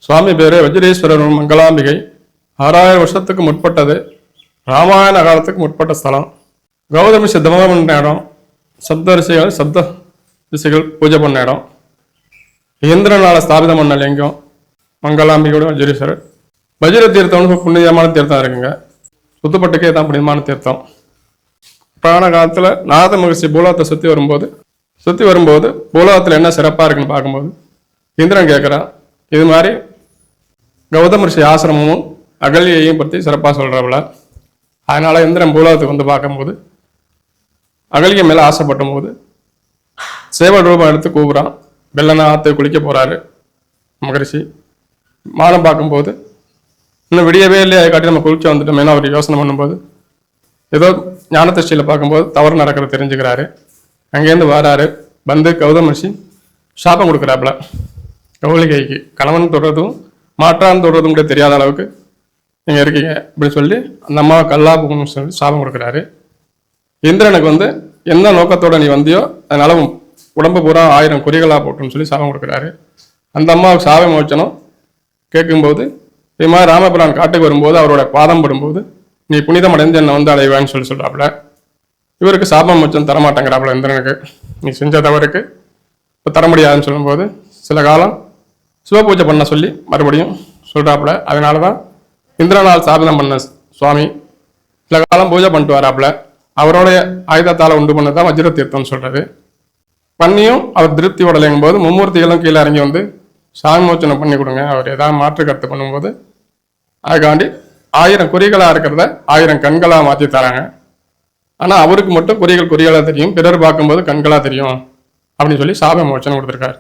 சுவாமி பேரு வஜ்ரேஸ்வரர் மங்களாம்பிகை. 6000 வருஷத்துக்கு முற்பட்டது. ராமாயண காலத்துக்கு முற்பட்ட ஸ்தலம். கௌதமி சித்தமம் பண்ண இடம். சப்த ரிஷிகள் பூஜை பண்ண இடம். இந்திரனால ஸ்தாபிதம் பண்ண லிங்கம் மங்களாம்பிகையோட வஜ்ரேஸ்வரர். வஜ்ர தீர்த்தம்னு புண்ணியமான தீர்த்தம் இருக்குங்க. சுத்தப்பட்டுக்கே தான் புனிதமான தீர்த்தம். புராண காலத்தில் நாரத மகிழ்ச்சி பூலோகத்தை சுற்றி வரும்போது பூலோகத்தில் என்ன சிறப்பாக இருக்குன்னு பார்க்கும்போது இந்திரன் கேட்குறான், இது மாதிரி கௌதம ரிஷி ஆசிரமமும் அகல்யையும் பற்றி சிறப்பாக சொல்கிறவள. அதனால் இந்திரன் பூலோகத்துக்கு வந்து பார்க்கும்போது அகல்ய மேலே ஆசைப்பட்டும் போது சேவல் ரூபம் எடுத்து கூவுறான். வெள்ளனா ஆற்று குளிக்க போகிறாரு மகரிஷி. மானம் பார்க்கும்போது இன்னும் விடியவே இல்லையா, அதை காட்டி நம்ம குளிச்சு வந்துட்டோமேனு அவர் யோசனை பண்ணும்போது ஏதோ ஞான திருஷ்டியில் பார்க்கும்போது தவறு நடக்கிறது தெரிஞ்சுக்கிறாரு. அங்கேருந்து வராரு. வந்து கௌதம ரிஷி சாபம் கொடுக்குறாப்புல. கௌலிகைக்கு கணவன் தொடுறதும் மாற்றான் தொடுறதும் கூட தெரியாத அளவுக்கு நீங்கள் இருக்கீங்க அப்படின்னு சொல்லி அந்த அம்மாவை கல்லா போகணும்னு சொல்லி சாபம் கொடுக்குறாரு. இந்திரனுக்கு வந்து எந்த நோக்கத்தோட நீ வந்தியோ அதனால உடம்பு பூரா 1000 குறிகளா போட்டுன்னு சொல்லி சாபம் கொடுக்குறாரு. அந்த அம்மாவுக்கு சாப மோச்சனம் கேட்கும்போது இது மாதிரி ராமபிரான் காட்டுக்கு வரும்போது அவரோட பாதம் படும்போது நீ புனிதம் அடைந்து என்னை வந்து அடைவான்னு சொல்கிறாப்புல. இவருக்கு சாப மோச்சம் தரமாட்டேங்கிறாப்புல இந்திரனுக்கு. நீ செஞ்ச தவறுக்கு இப்போ தர முடியாதுன்னு சொல்லும்போது சில காலம் சிவபூஜை பண்ண சொல்லி மறுபடியும் சொல்கிறாப்புல. அதனால தான் இந்திரனால் சாதனம் பண்ண சுவாமி சில காலம் பூஜை பண்ணிட்டு வராப்புல. அவருடைய ஆயுதத்தால் உண்டு பண்ணது தான் வஜ்ர தீர்த்தம்னு சொல்கிறது. பண்ணியும் அவர் திருப்தி உடலைங்கும் போது மும்மூர்த்திகளும் கீழே இறங்கி வந்து சாமி மோச்சனை பண்ணி கொடுங்க, அவர் ஏதாவது மாற்று கருத்து பண்ணும்போது அதுக்காண்டி 1000 குறிகளாக இருக்கிறத 1000 கண்களாக மாற்றி தராங்க. ஆனால் அவருக்கு மட்டும் குறிகளாக தெரியும், பிறர் பார்க்கும்போது கண்களாக தெரியும் அப்படின்னு சொல்லி சாப மோச்சனை கொடுத்துருக்காரு.